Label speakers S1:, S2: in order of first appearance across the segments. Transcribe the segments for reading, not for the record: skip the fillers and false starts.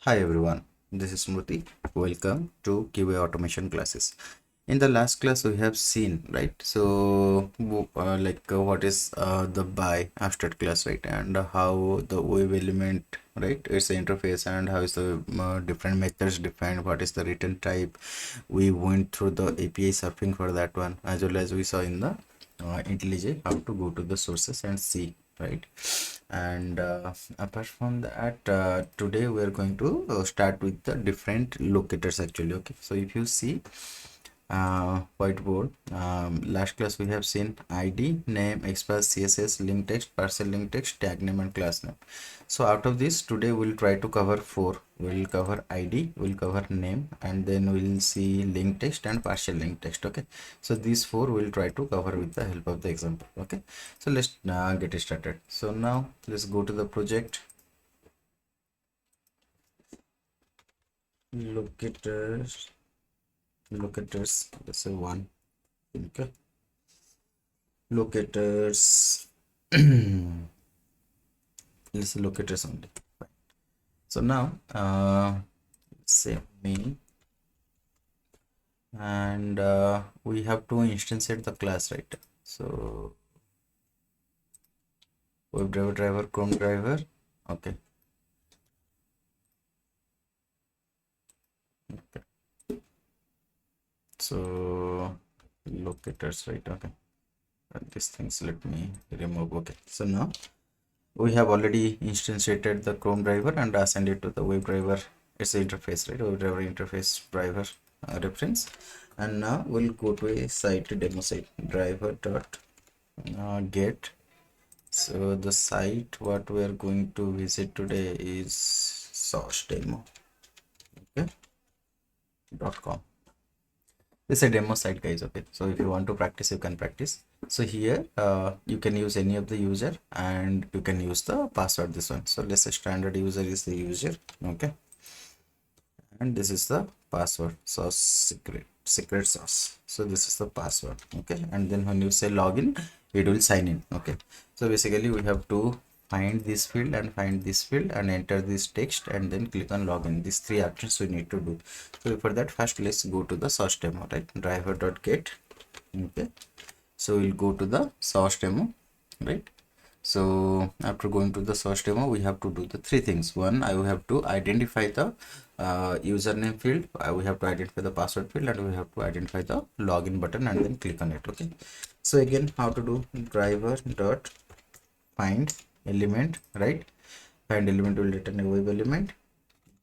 S1: Hi everyone, this is Smriti. Welcome to QA automation classes. In the last class we have seen, right? So what is the by abstract class, right? And how the web element, right? Its interface and how is the different methods defined, what is the return type. We went through the API surfing for that one, as well as we saw in the IntelliJ how to go to the sources and see, right? And apart from that, today we are going to start with the different locators actually. Okay, so if you see whiteboard, last class we have seen id, name, express, css, link text, parcel link text, tag name and class name. So out of this, today we'll try to cover four. We'll cover id, we'll cover name, and then we'll see link text and partial link text. Okay, so these four we'll try to cover with the help of the example. Okay, so let's get started. So now let's go to the project. Locators, let's say one. Okay, locators. Let's say locators only. So now say me, and we have to instantiate the class, right? So WebDriver driver, Chrome driver. Okay, so locators, right? Okay, these things let me remove. Okay, so now we have already instantiated the Chrome driver and assigned it to the WebDriver. It's the interface, right? WebDriver interface driver reference. And now we'll go to a site, demo site, driver dot get. So the site what we are going to visit today is source demo. Okay, .com. This is a demo site, guys. Okay, so if you want to practice, you can practice. So here you can use any of the user and you can use the password, this one. So let's say standard user is the user. Okay, and this is the password, sauce secret sauce. So this is the password. Okay, and then when you say login, it will sign in. Okay, so basically we have to find this field and find this field and enter this text and then click on login. These three actions we need to do. So for that, first let's go to the source demo, right? Driver.get. Okay, so we'll go to the source demo, right? So after going to the source demo, we have to do the three things. One, I will have to identify the username field, we have to identify the password field, and we have to identify the login button and then click on it. Okay, so again, how to do? Driver dot find element, right? Find element will return a web element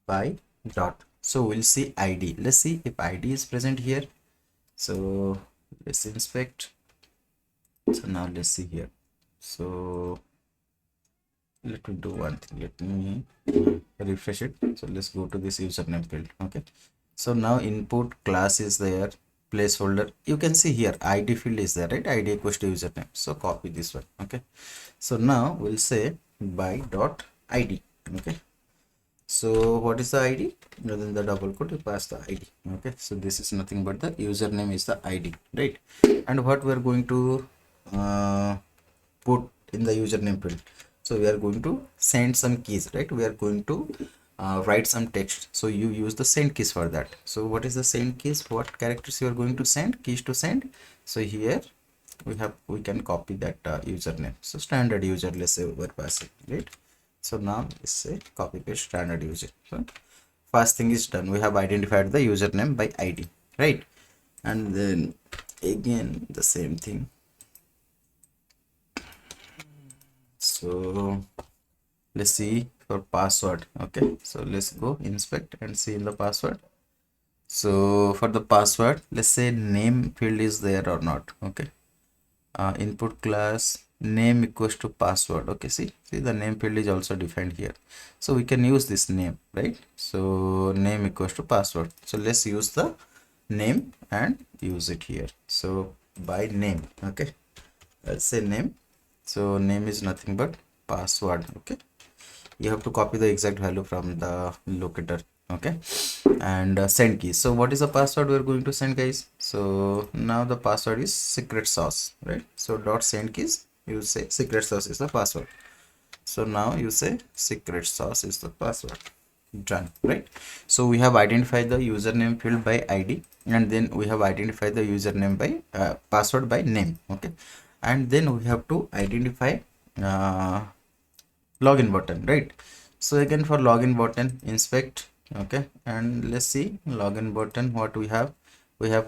S1: by dot. So we'll see id. Let's see if id is present here. So let's inspect. So now let's see here. So let me do one thing. Let me refresh it. So let's go to this username field. Okay, so now input class is there, placeholder. You can see here id field is there, right? Id equals to username. So copy this one. Okay, so now we'll say by dot id. Okay, so what is the id? Within the double quote you pass the id. Okay, so this is nothing but the username is the id, right? And what we are going to put in the username field? So we are going to send some keys, right? We are going to write some text, so you use the send keys for that. So what is the send keys? What characters you are going to send? Keys to send. So here we can copy that username. So standard user, let's say we're passing, right? So now let's say copy paste standard user. So first thing is done. We have identified the username by id, right? And then again the same thing. So let's see for password. Okay, so let's go inspect and see in the password. So for the password, let's say name field is there or not. Okay, input class name equals to password. Okay, see the name field is also defined here, so we can use this name, right? So name equals to password. So let's use the name and use it here. So by name. Okay, let's say name. So name is nothing but password. Okay, you have to copy the exact value from the locator. Okay, and send key. So what is the password we're going to send, guys? So now the password is secret sauce, right? So dot send keys, you say secret sauce is the password. So now you say secret sauce is the password. done, right? So we have identified the username field by ID, and then we have identified the username by password by name. Okay, and then we have to identify uh, login button, right? So again, for login button, inspect. Okay, and let's see login button. What we have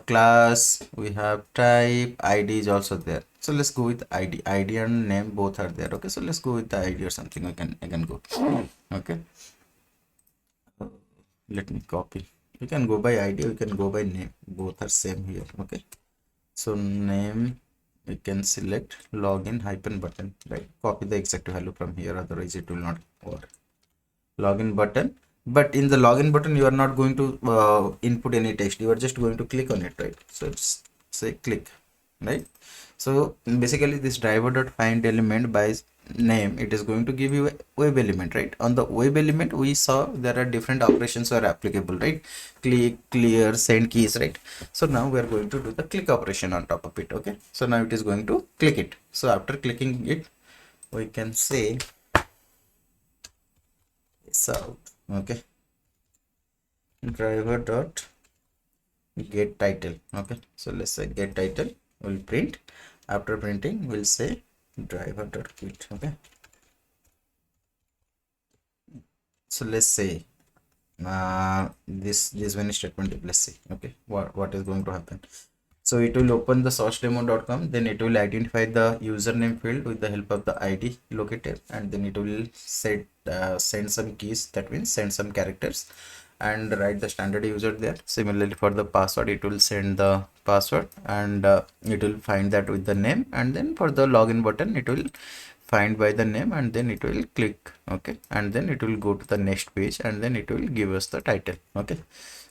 S1: class, we have type, ID is also there. So let's go with ID and name both are there. Okay, so let's go with the ID or something. I can go. Okay, let me copy. You can go by ID, you can go by name, both are same here. Okay, so name, we can select login hyphen button, right? Copy the exact value from here, otherwise it will not work. Login button, but in the login button you are not going to input any text, you are just going to click on it, right? So it's say click, right? So basically this driver dot find element by name, it is going to give you a web element, right? On the web element we saw there are different operations are applicable, right? Click, clear, send keys, right? So now we are going to do the click operation on top of it. Okay, so now it is going to click it. So after clicking it, we can say out. Okay, driver dot get title. Okay, so let's say get title will print. After printing we'll say driver dot quit. Okay, so let's say this one statement, let's see. Okay, what is going to happen? So it will open the sourcedemo.com, then it will identify the username field with the help of the ID locator, and then it will send some keys, that means send some characters, and write the standard user there. Similarly for the password, it will send the password, and it will find that with the name, and then for the login button it will find by the name, and then it will click. Okay, and then it will go to the next page, and then it will give us the title. Okay,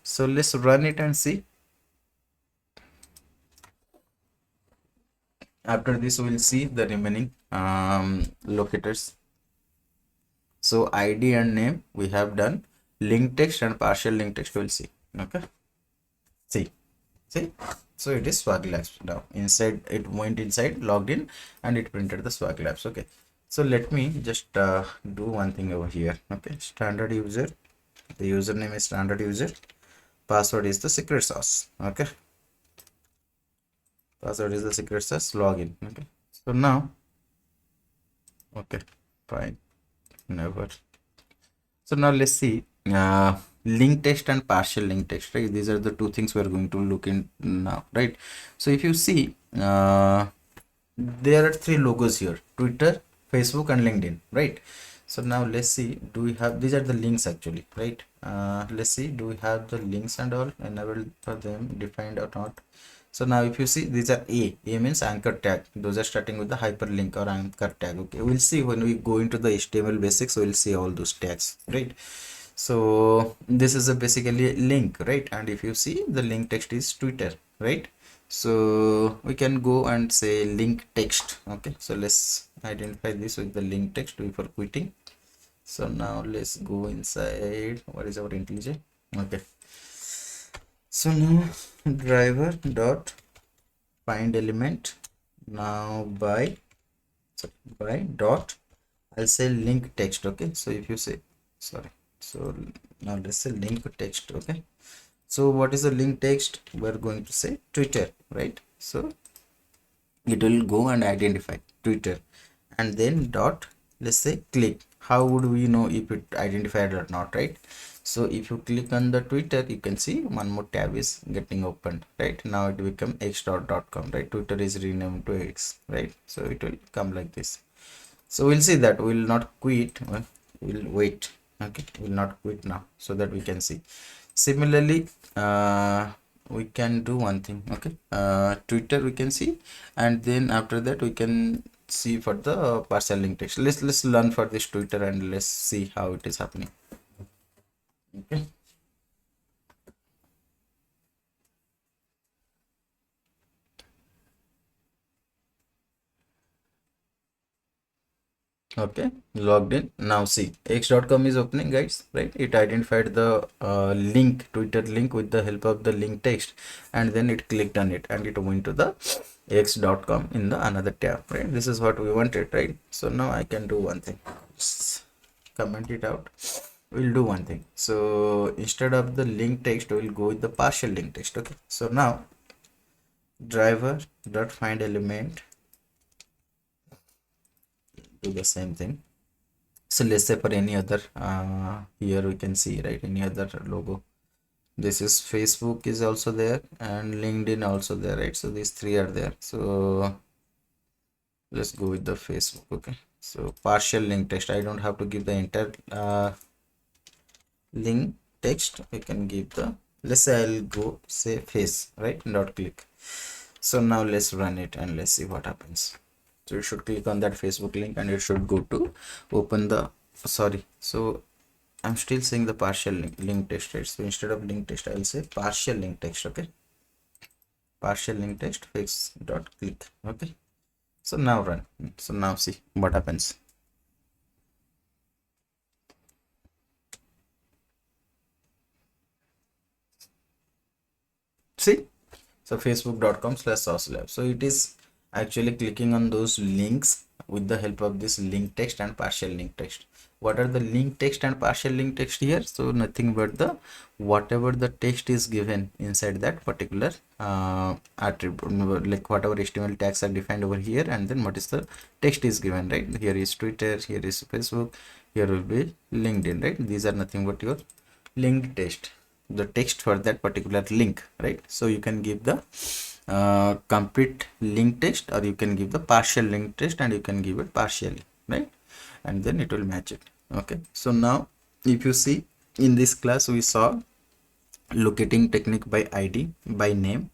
S1: so let's run it and see. After this we'll see the remaining locators. So ID and name we have done, link text and partial link text we'll see. Okay, see, so it is swag labs. Now inside, it went inside, logged in, and it printed the swag labs. Okay, so let me just do one thing over here. Okay, standard user, the username is standard user, password is the secret sauce. Okay, password is the secret sauce, login. Okay, so now, okay, fine, never. So now let's see link text and partial link text, right? These are the two things we're going to look in now, right? So if you see there are three logos here: Twitter, Facebook, and LinkedIn, right? So now let's see, do we have, these are the links actually, right? Let's see, do we have the links and all enabled for them, defined or not? So now if you see, these are A means anchor tag, those are starting with the hyperlink or anchor tag. Okay, we'll see when we go into the HTML basics, we'll see all those tags, right? So this is a basically a link, right? And if you see, the link text is Twitter, right? So we can go and say link text. Okay, so let's identify this with the link text before quitting. So now let's go inside, what is our IntelliJ? Okay, so now driver dot find element, now by dot, I'll say link text. Okay, so if you say, sorry, so now let's say link text. Okay, so what is the link text? We're going to say Twitter, right? So it will go and identify Twitter, and then dot, let's say click. How would we know if it identified or not, right? So if you click on the Twitter, you can see one more tab is getting opened, right? Now it become x.com, right? Twitter is renamed to X, right? So it will come like this. So we'll see that we'll not quit, we'll wait. Okay, we'll not quit now, so that we can see. Similarly, we can do one thing. Okay, Twitter we can see, and then after that we can see for the partial link text. Let's learn for this Twitter, and let's see how it is happening. Okay, okay, logged in. Now see, x.com is opening, guys, right? It identified the link, Twitter link, with the help of the link text, and then it clicked on it, and it went to the x.com in the another tab, right? This is what we wanted, right? So now I can do one thing, just comment it out, we'll do one thing. So instead of the link text, we'll go with the partial link text. Okay, so now driver dot find element, do the same thing. So let's say for any other here we can see, right, any other logo. This is Facebook is also there and LinkedIn also there, right? So these three are there. So let's go with the Facebook. Okay, so partial link text, I don't have to give the entire link text. We can give the, let's say I'll go say face, right, dot click. So now let's run it and let's see what happens. So you should click on that Facebook link and it should go to open the, sorry, so I'm still saying the partial link text, right? So instead of link text, I will say partial link text. Okay, partial link text fix dot click. Okay, so now run. So now see what happens. See, so facebook.com/saucelab. So it is actually clicking on those links with the help of this link text and partial link text. What are the link text and partial link text here? So nothing but the whatever the text is given inside that particular attribute, like whatever HTML tags are defined over here, and then what is the text is given, right? Here is Twitter, here is Facebook, here will be LinkedIn, right? These are nothing but your link text, the text for that particular link, right? So you can give the complete link text or you can give the partial link text and you can give it partially, right? And then it will match it. Okay, so now if you see in this class we saw locating technique by ID, by name,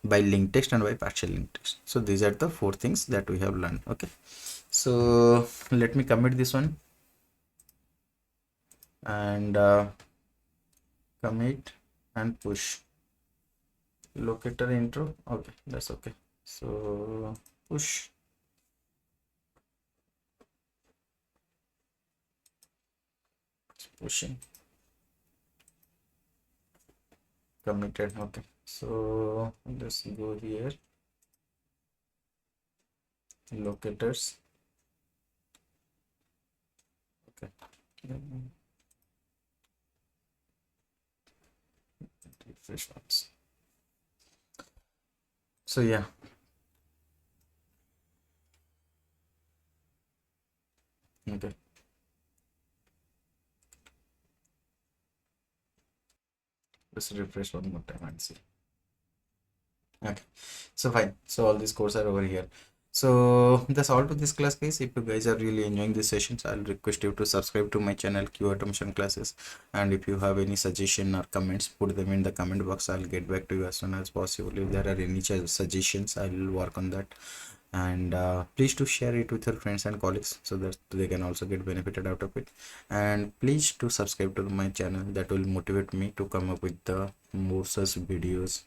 S1: by link text and by partial link text. So these are the four things that we have learned. Okay, so let me commit this one and commit and push locator intro. Okay, that's okay. So push, it's pushing, committed. Okay, so let's go here, locators. Okay, refresh once. So yeah, okay, let's refresh one more time and see. Okay, so fine, so all these codes are over here. So that's all to this class, guys. If you guys are really enjoying these sessions, I'll request you to subscribe to my channel Q Automation Classes, and if you have any suggestion or comments, put them in the comment box. I'll get back to you as soon as possible. If there are any suggestions, I'll work on that. And please to share it with your friends and colleagues so that they can also get benefited out of it. And please to subscribe to my channel, that will motivate me to come up with the more such videos